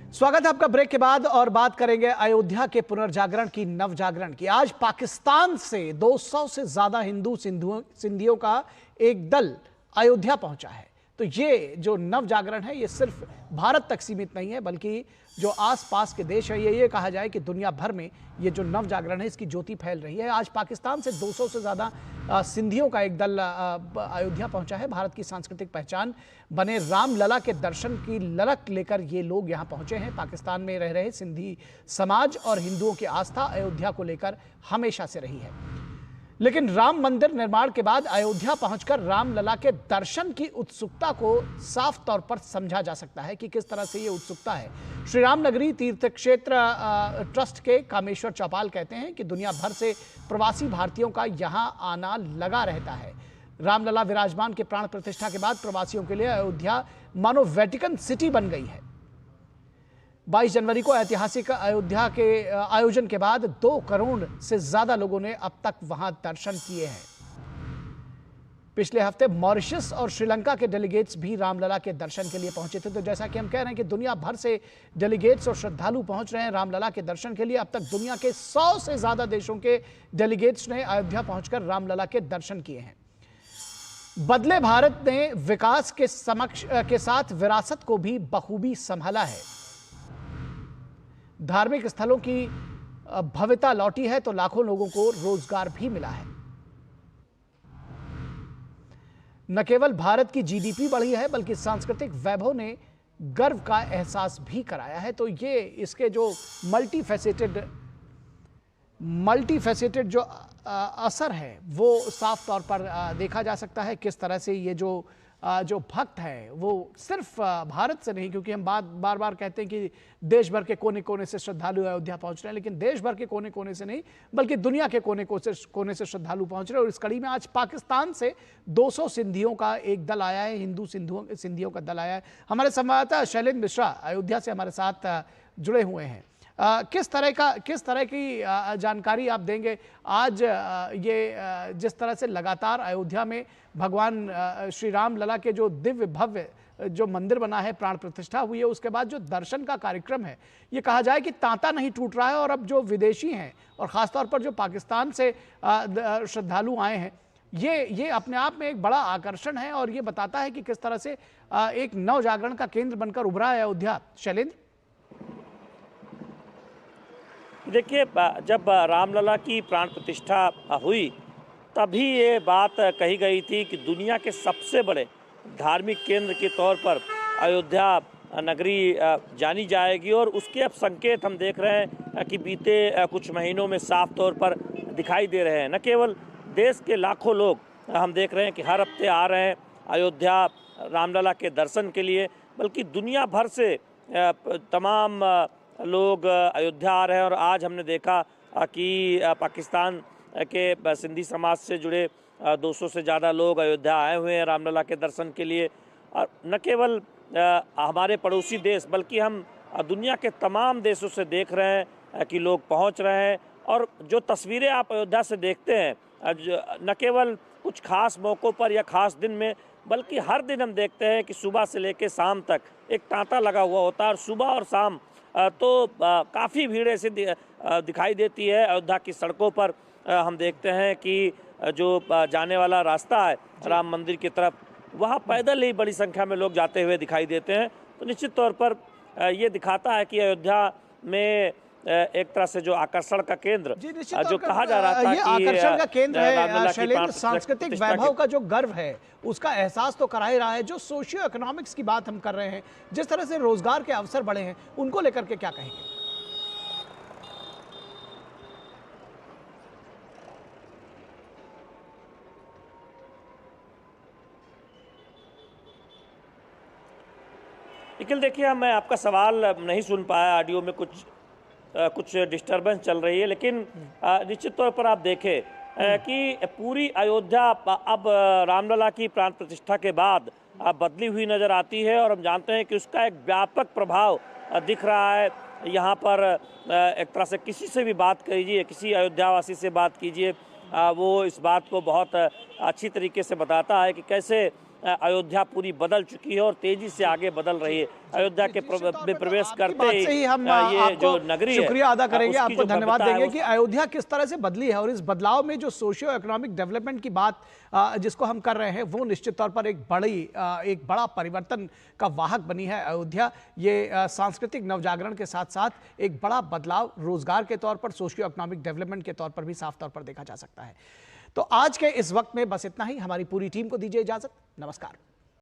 स्वागत है आपका ब्रेक के बाद और बात करेंगे अयोध्या के पुनर्जागरण की, नवजागरण की। आज पाकिस्तान से 200 से ज्यादा हिंदू सिंधियों का एक दल अयोध्या पहुंचा है। तो ये जो नवजागरण है ये सिर्फ भारत तक सीमित नहीं है, बल्कि जो आसपास के देश है, ये कहा जाए कि दुनिया भर में ये जो नवजागरण है इसकी ज्योति फैल रही है। आज पाकिस्तान से 200 से ज़्यादा सिंधियों का एक दल अयोध्या पहुंचा है। भारत की सांस्कृतिक पहचान बने रामलला के दर्शन की ललक लेकर ये लोग यहाँ पहुंचे हैं। पाकिस्तान में रह रहे सिंधी समाज और हिंदुओं की आस्था अयोध्या को लेकर हमेशा से रही है, लेकिन राम मंदिर निर्माण के बाद अयोध्या पहुंचकर रामलला के दर्शन की उत्सुकता को साफ तौर पर समझा जा सकता है कि किस तरह से ये उत्सुकता है। श्री राम नगरी तीर्थ क्षेत्र ट्रस्ट के कामेश्वर चौपाल कहते हैं कि दुनिया भर से प्रवासी भारतीयों का यहां आना लगा रहता है। रामलला विराजमान के प्राण प्रतिष्ठा के बाद प्रवासियों के लिए अयोध्या मानो वेटिकन सिटी बन गई है। 22 जनवरी को ऐतिहासिक अयोध्या के आयोजन के बाद 2 करोड़ से ज्यादा लोगों ने अब तक वहां दर्शन किए हैं। पिछले हफ्ते मॉरिशस और श्रीलंका के डेलीगेट्स भी रामलला के दर्शन के लिए पहुंचे थे। तो जैसा कि हम कह रहे हैं कि दुनिया भर से डेलीगेट्स और श्रद्धालु पहुंच रहे हैं रामलला के दर्शन के लिए। अब तक दुनिया के 100 से ज्यादा देशों के डेलीगेट्स ने अयोध्या पहुंचकर रामलला के दर्शन किए हैं। बदले भारत ने विकास के साथ विरासत को भी बखूबी संभाला है। धार्मिक स्थलों की भव्यता लौटी है तो लाखों लोगों को रोजगार भी मिला है। न केवल भारत की जीडीपी बढ़ी है, बल्कि सांस्कृतिक वैभव ने गर्व का एहसास भी कराया है। तो ये इसके जो मल्टीफेसेटेड जो असर है वो साफ तौर पर देखा जा सकता है। किस तरह से ये जो भक्त हैं वो सिर्फ भारत से नहीं, क्योंकि हम बार बार कहते हैं कि देश भर के कोने कोने से श्रद्धालु अयोध्या पहुंच रहे हैं, लेकिन देश भर के कोने कोने से नहीं बल्कि दुनिया के कोने से श्रद्धालु पहुंच रहे हैं। और इस कड़ी में आज पाकिस्तान से 200 सिंधियों का एक दल आया है, हिंदू सिंधियों का दल आया है। हमारे संवाददाता शैलेंद्र मिश्रा अयोध्या से हमारे साथ जुड़े हुए हैं। किस तरह की जानकारी आप देंगे आज ये जिस तरह से लगातार अयोध्या में भगवान श्री राम लला के जो दिव्य भव्य जो मंदिर बना है, प्राण प्रतिष्ठा हुई है, उसके बाद जो दर्शन का कार्यक्रम है ये कहा जाए कि तांता नहीं टूट रहा है। और अब जो विदेशी हैं और ख़ासतौर पर जो पाकिस्तान से श्रद्धालु आए हैं, ये अपने आप में एक बड़ा आकर्षण है और ये बताता है कि किस तरह से एक नवजागरण का केंद्र बनकर उभरा है अयोध्या। शैलेंद्र, देखिए, जब रामलला की प्राण प्रतिष्ठा हुई तभी ये बात कही गई थी कि दुनिया के सबसे बड़े धार्मिक केंद्र के तौर पर अयोध्या नगरी जानी जाएगी। और उसके अब संकेत हम देख रहे हैं कि बीते कुछ महीनों में साफ तौर पर दिखाई दे रहे हैं। न केवल देश के लाखों लोग हम देख रहे हैं कि हर हफ्ते आ रहे हैं अयोध्या रामलला के दर्शन के लिए, बल्कि दुनिया भर से तमाम लोग अयोध्या आ रहे हैं। और आज हमने देखा कि पाकिस्तान के सिंधी समाज से जुड़े 200 से ज़्यादा लोग अयोध्या आए हुए हैं रामलला के दर्शन के लिए। और न केवल हमारे पड़ोसी देश बल्कि हम दुनिया के तमाम देशों से देख रहे हैं कि लोग पहुंच रहे हैं। और जो तस्वीरें आप अयोध्या से देखते हैं, न केवल कुछ खास मौक़ों पर या ख़ास दिन में, बल्कि हर दिन हम देखते हैं कि सुबह से लेकर शाम तक एक तांता लगा हुआ होता है। और सुबह और शाम तो काफ़ी भीड़ ऐसे दिखाई देती है अयोध्या की सड़कों पर। हम देखते हैं कि जो जाने वाला रास्ता है राम मंदिर की तरफ, वहाँ पैदल ही बड़ी संख्या में लोग जाते हुए दिखाई देते हैं। तो निश्चित तौर पर ये दिखाता है कि अयोध्या में एक तरह से जो आकर्षण का केंद्र जो कहा जा रहा था ये कि आकर्षण का केंद्र है शैलेंद्र, सांस्कृतिक वैभव का जो गर्व है उसका एहसास तो करा ही रहा है। जो सोशियो इकोनॉमिक्स की बात हम कर रहे हैं, जिस तरह से रोजगार के अवसर बढ़े हैं, उनको लेकर के क्या कहेंगे? निखिल, देखिए, मैं आपका सवाल नहीं सुन पाया, ऑडियो में कुछ डिस्टरबेंस चल रही है, लेकिन निश्चित तौर पर आप देखें कि पूरी अयोध्या अब रामलला की प्राण प्रतिष्ठा के बाद बदली हुई नज़र आती है। और हम जानते हैं कि उसका एक व्यापक प्रभाव दिख रहा है यहाँ पर। एक तरह से किसी से भी बात कीजिए, किसी अयोध्यावासी से बात कीजिए, वो इस बात को बहुत अच्छी तरीके से बताता है कि कैसे अयोध्या पूरी बदल चुकी है और तेजी से आगे बदल रही है। अयोध्या के में प्रवेश करते ही हम ये जो नगरी है, शुक्रिया अदा करेंगे, उसकी आपको जो धन्यवाद भव्यता है देंगे कि अयोध्या किस तरह से बदली है और इस बदलाव में जो सोशियो इकोनॉमिक डेवलपमेंट की बात जिसको हम कर रहे हैं वो निश्चित तौर पर एक बड़ा परिवर्तन का वाहक बनी है अयोध्या। ये सांस्कृतिक नवजागरण के साथ साथ एक बड़ा बदलाव रोजगार के तौर पर, सोशियो इकोनॉमिक डेवलपमेंट के तौर पर भी साफ तौर पर देखा जा सकता है। तो आज के इस वक्त में बस इतना ही। हमारी पूरी टीम को दीजिए इजाजत। नमस्कार।